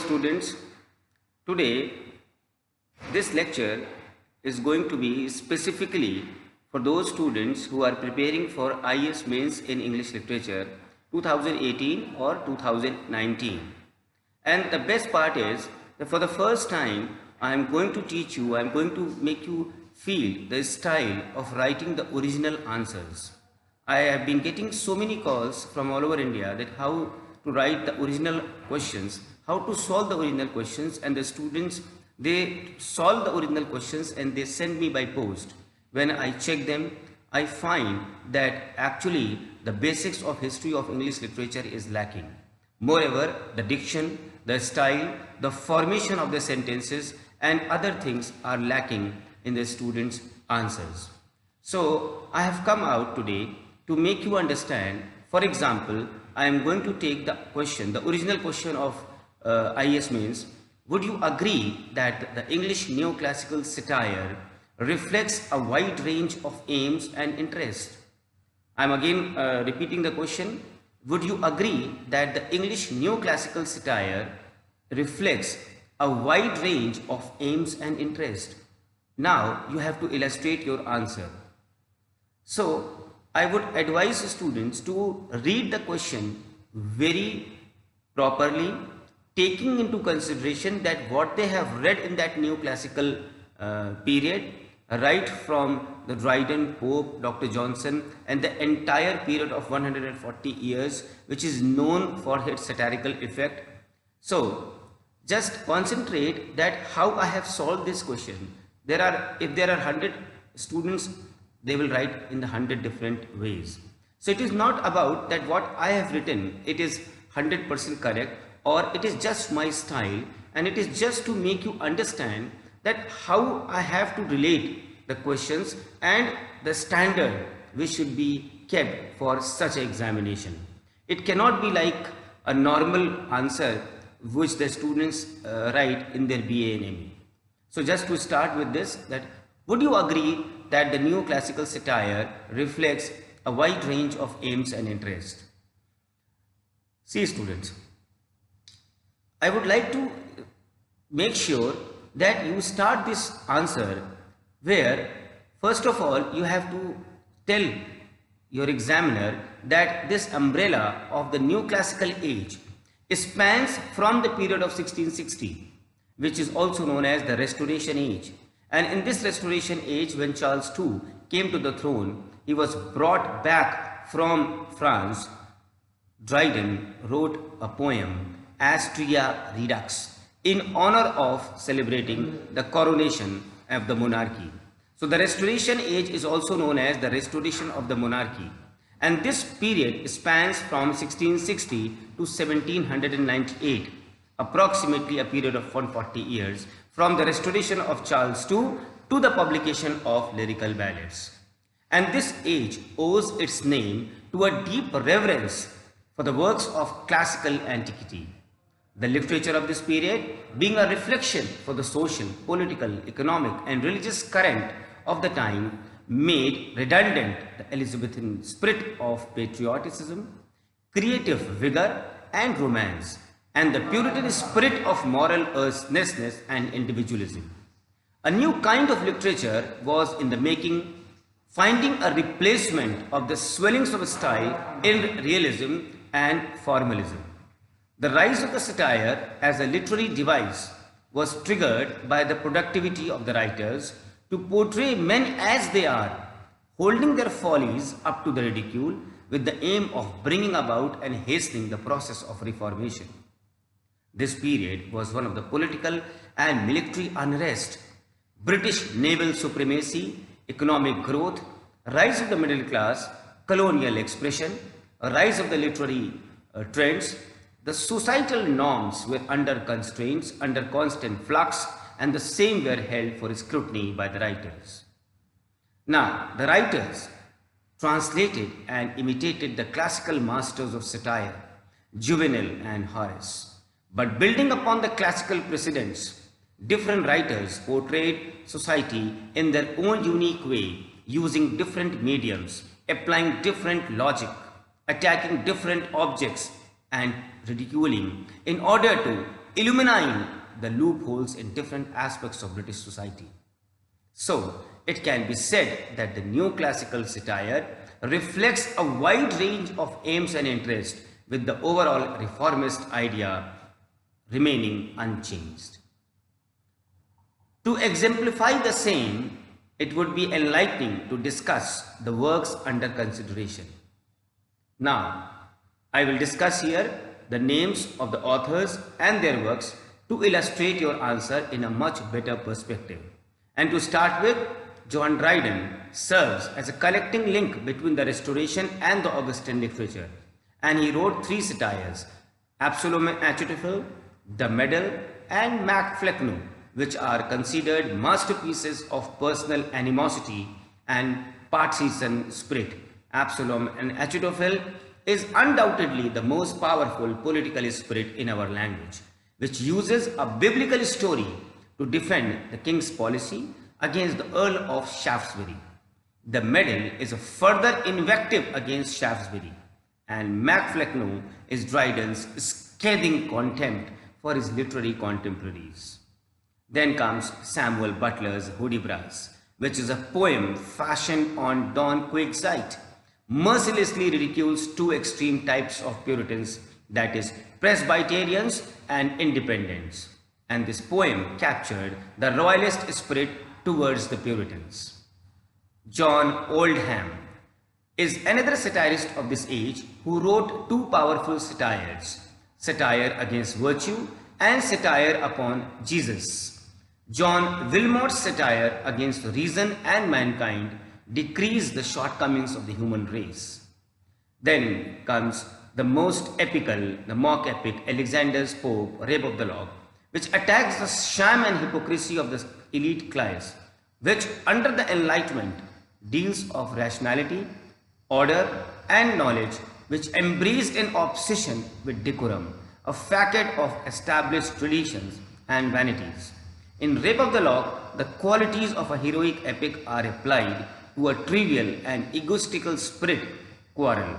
students, today this lecture is going to be specifically for those students who are preparing for IAS Mains in English Literature 2018 or 2019. And the best part is that for the first time I am going to teach you, I am going to make you feel the style of writing the original answers. I have been getting so many calls from all over India that how to write the original questions, how to solve the original questions, and the students, they solve the original questions and they send me by post. When I check them, I find that actually the basics of history of English literature is lacking. Moreover, the diction, the style, the formation of the sentences and other things are lacking in the students' answers. So I have come out today to make you understand. For example, I am going to take the question, the original question of IAS Mains. Would you agree that the English neoclassical satire reflects a wide range of aims and interests? I am again repeating the question. Would you agree that the English neoclassical satire reflects a wide range of aims and interests? Now you have to illustrate your answer. So I would advise students to read the question very properly, taking into consideration that what they have read in that neoclassical period, right from the Dryden, Pope, Dr. Johnson, and the entire period of 140 years, which is known for its satirical effect. So just concentrate that how I have solved this question. If there are 100 students, they will write in the 100 different ways. So it is not about that what I have written, it is 100% correct, or it is just my style, and it is just to make you understand that how I have to relate the questions and the standard which should be kept for such an examination. It cannot be like a normal answer which the students write in their BA and MA. So just to start with this, that would you agree that the neoclassical satire reflects a wide range of aims and interests? See students, I would like to make sure that you start this answer where first of all you have to tell your examiner that this umbrella of the neoclassical age spans from the period of 1660, which is also known as the Restoration Age. And in this Restoration Age, when Charles II came to the throne, he was brought back from France. Dryden wrote a poem, Astrea Redux, in honor of celebrating the coronation of the monarchy. So the Restoration Age is also known as the restoration of the monarchy. And this period spans from 1660 to 1798, approximately a period of 140 years, from the restoration of Charles II to the publication of lyrical ballads. And this age owes its name to a deep reverence for the works of classical antiquity. The literature of this period being a reflection for the social, political, economic and religious current of the time made redundant the Elizabethan spirit of patriotism, creative vigor and romance, and the Puritan spirit of moral earnestness and individualism. A new kind of literature was in the making, finding a replacement of the swellings of style in realism and formalism. The rise of the satire as a literary device was triggered by the productivity of the writers to portray men as they are, holding their follies up to the ridicule with the aim of bringing about and hastening the process of reformation. This period was one of the political and military unrest, British naval supremacy, economic growth, rise of the middle class, colonial expression, a rise of the literary trends. The societal norms were under constraints, under constant flux, and the same were held for scrutiny by the writers. Now, the writers translated and imitated the classical masters of satire, Juvenal and Horace. But building upon the classical precedents, different writers portrayed society in their own unique way, using different mediums, applying different logic, attacking different objects and ridiculing in order to illuminating the loopholes in different aspects of British society. So, it can be said that the neoclassical satire reflects a wide range of aims and interests, with the overall reformist idea remaining unchanged. To exemplify the same, it would be enlightening to discuss the works under consideration. Now, I will discuss here the names of the authors and their works to illustrate your answer in a much better perspective. And to start with, John Dryden serves as a connecting link between the Restoration and the Augustan literature, and he wrote 3 satires, Absalom and Achitophel, The Medal, and Mac Flecknoe, which are considered masterpieces of personal animosity and partisan spirit. Absalom and Achitophel is undoubtedly the most powerful political spirit in our language, which uses a biblical story to defend the king's policy against the Earl of Shaftesbury. The Medal is a further invective against Shaftesbury, and Mac Flecknoe is Dryden's scathing contempt for his literary contemporaries. Then comes Samuel Butler's Hudibras, which is a poem fashioned on Don Quixote, mercilessly ridicules 2 extreme types of Puritans, that is, Presbyterians and Independents. And this poem captured the royalist spirit towards the Puritans. John Oldham is another satirist of this age who wrote 2 powerful satires, Satire Against Virtue and Satire Upon Jesus. John Wilmot's satire against reason and mankind decreased the shortcomings of the human race. Then comes the most epical, the mock epic, Alexander's Pope, Rape of the Lock, which attacks the sham and hypocrisy of the elite class, which under the Enlightenment deals of rationality, order and knowledge, which embraced an obsession with decorum, a facet of established traditions and vanities. In Rape of the Lock, the qualities of a heroic epic are applied to a trivial and egotistical spirit quarrel.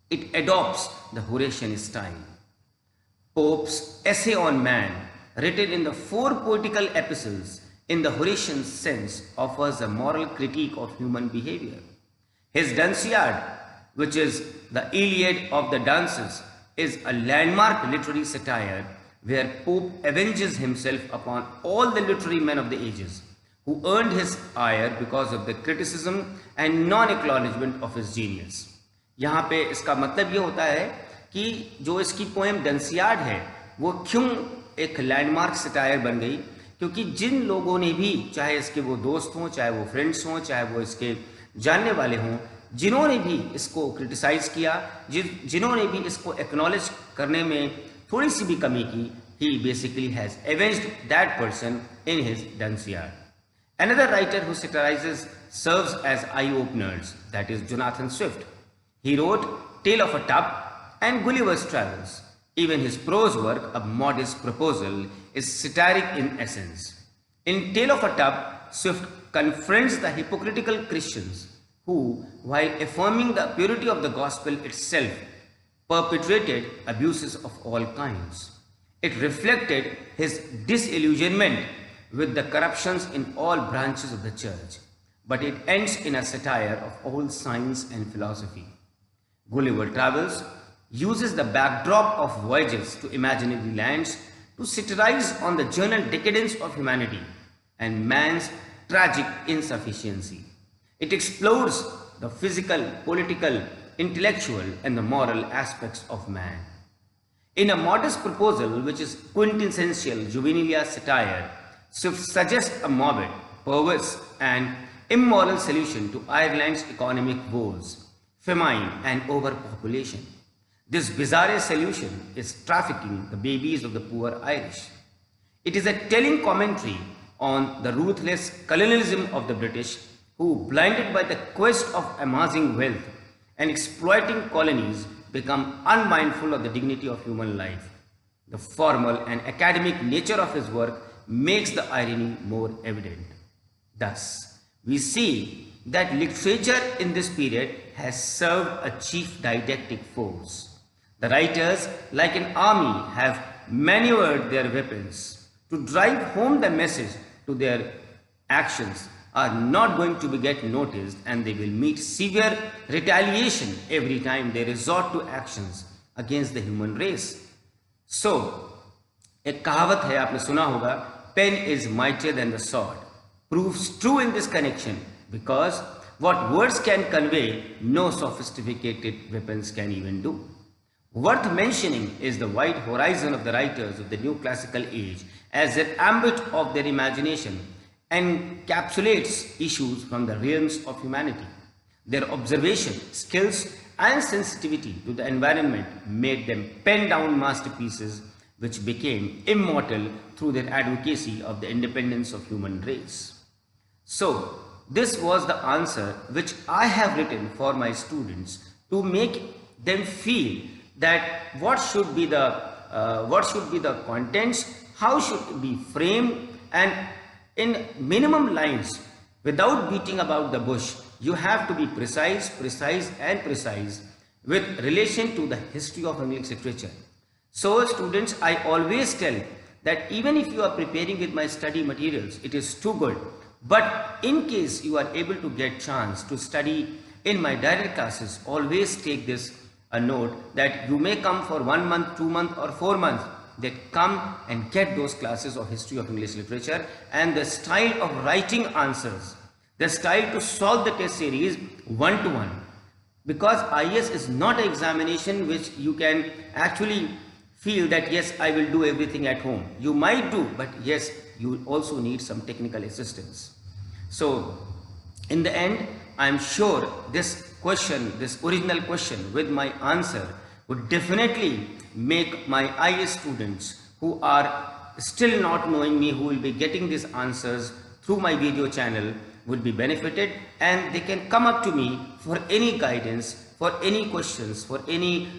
It adopts the Horatian style. Pope's Essay on Man, written in the 4 poetical epistles in the Horatian sense, offers a moral critique of human behavior. His Dunciad, which is the Iliad of the Dances, is a landmark literary satire where Pope avenges himself upon all the literary men of the ages who earned his ire because of the criticism and non-acknowledgement of his genius. यहाँ पे इसका मतलब ये होता है कि जो इसकी पोएम डंसियाड है वो क्यों एक लैंडमार्क सटायर बन गई, क्योंकि जिन लोगों ने भी, चाहे इसके वो दोस्त हों, चाहे वो फ्रेंड्स हों, चाहे वो इसके जानने वाले हों, जिन्होंने भी इसको क्रिटिसाइज किया, जिन्होंने भी इसको एक्नॉलेज करने में थोड़ी सी भी कमी की, he basically has avenged that person in his Dunciad. Another writer who satirizes serves as eye-openers, that is Jonathan Swift. He wrote Tale of a Tub and Gulliver's Travels. Even his prose work, A Modest Proposal, is satiric in essence. In Tale of a Tub, Swift confronts the hypocritical Christians who, while affirming the purity of the gospel itself, perpetrated abuses of all kinds. It reflected his disillusionment with the corruptions in all branches of the church, but it ends in a satire of all science and philosophy. Gulliver Travels uses the backdrop of voyages to imaginary lands to satirize on the general decadence of humanity and man's tragic insufficiency. It explores the physical, political, intellectual and the moral aspects of man. In A Modest Proposal, which is quintessential juvenile satire, Swift suggests a morbid, perverse and immoral solution to Ireland's economic woes, famine and overpopulation. This bizarre solution is trafficking the babies of the poor Irish. It is a telling commentary on the ruthless colonialism of the British, who, blinded by the quest of amassing wealth and exploiting colonies, become unmindful of the dignity of human life. The formal and academic nature of his work makes the irony more evident. Thus, we see that literature in this period has served a chief didactic force. The writers, like an army, have maneuvered their weapons to drive home the message to their actions are not going to be get noticed, and they will meet severe retaliation every time they resort to actions against the human race. So, एक कहावत है, आपने सुना होगा, pen is mightier than the sword, proves true in this connection because what words can convey, no sophisticated weapons can even do. Worth mentioning is the wide horizon of the writers of the new classical age, as their ambit of their imagination encapsulates issues from the realms of humanity. Their observation, skills and sensitivity to the environment made them pen down masterpieces which became immortal through their advocacy of the independence of human race. So, this was the answer which I have written for my students to make them feel that what should be the contents, how should it be framed, and in minimum lines, without beating about the bush, you have to be precise with relation to the history of English literature. So students, I always tell that even if you are preparing with my study materials, it is too good. But in case you are able to get chance to study in my direct classes, always take this a note that you may come for 1 month, 2 months or 4 months, that come and get those classes of history of English literature and the style of writing answers, the style to solve the test series one-to-one. Because IAS is not an examination which you can actually feel that yes, I will do everything at home. You might do, but yes, you also need some technical assistance. So in the end, I am sure this question, this original question with my answer would definitely make my IAS students who are still not knowing me, who will be getting these answers through my video channel, would be benefited, and they can come up to me for any guidance, for any questions, for any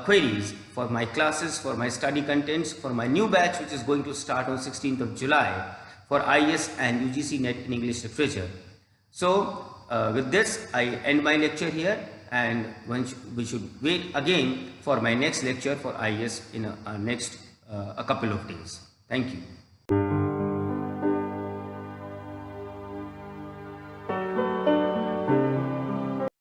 queries for my classes, for my study contents, for my new batch which is going to start on 16th of July for IAS and UGC NET in English literature. So with this I end my lecture here, and we should wait again for my next lecture for IAS in a couple of days. Thank you.